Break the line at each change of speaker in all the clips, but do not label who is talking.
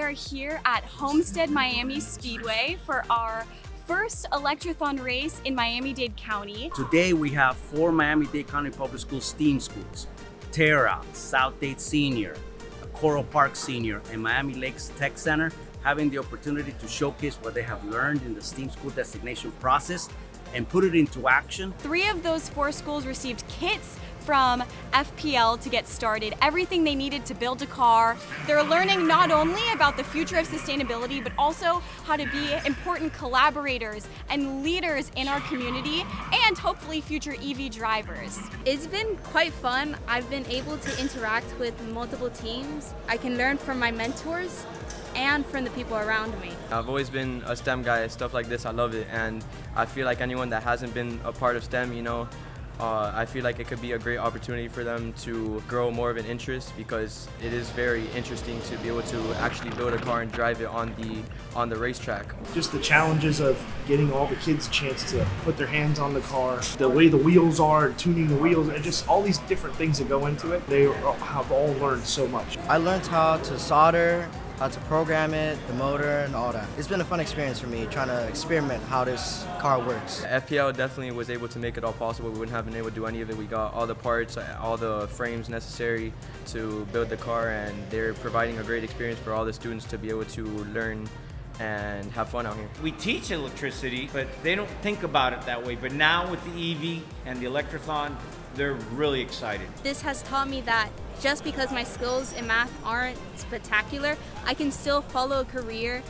are here at Homestead-Miami Speedway for our first Electrathon race in Miami-Dade County.
Today we have 4 Miami-Dade County Public Schools STEAM schools, Terra, South Dade Senior, Coral Park Senior, and Miami Lakes Tech Center, having the opportunity to showcase what they have learned in the STEAM school designation process and put it into action.
3 of those 4 schools received kits from FPL to get started, everything they needed to build a car. They're learning not only about the future of sustainability, but also how to be important collaborators and leaders in our community, and hopefully future EV drivers.
It's been quite fun. I've been able to interact with multiple teams. I can learn from my mentors and from the people around me.
I've always been a STEM guy. Stuff like this, I love it, and I feel like anyone that hasn't been a part of STEM, I feel like it could be a great opportunity for them to grow more of an interest, because it is very interesting to be able to actually build a car and drive it on the racetrack.
Just the challenges of getting all the kids a chance to put their hands on the car, the way the wheels are, tuning the wheels, and just all these different things that go into it. They have all learned so much.
I learned how to solder, how to program it, the motor, and all that. It's been a fun experience for me, trying to experiment how this car works.
FPL definitely was able to make it all possible. We wouldn't have been able to do any of it. We got all the parts, all the frames necessary to build the car, and they're providing a great experience for all the students to be able to learn and have fun out here.
We teach electricity, but they don't think about it that way. But now with the EV and the Electrathon, they're really excited.
This has taught me that just because my skills in math aren't spectacular, I can still follow a career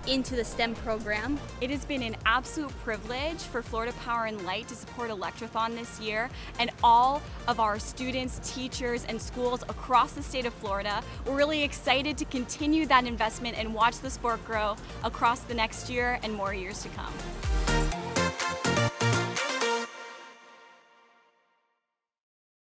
into the STEM program.
It has been an absolute privilege for Florida Power and Light to support Electrathon this year, and all of our students, teachers, and schools across the state of Florida. We're really excited to continue that investment and watch the sport grow across the next year and more years to come.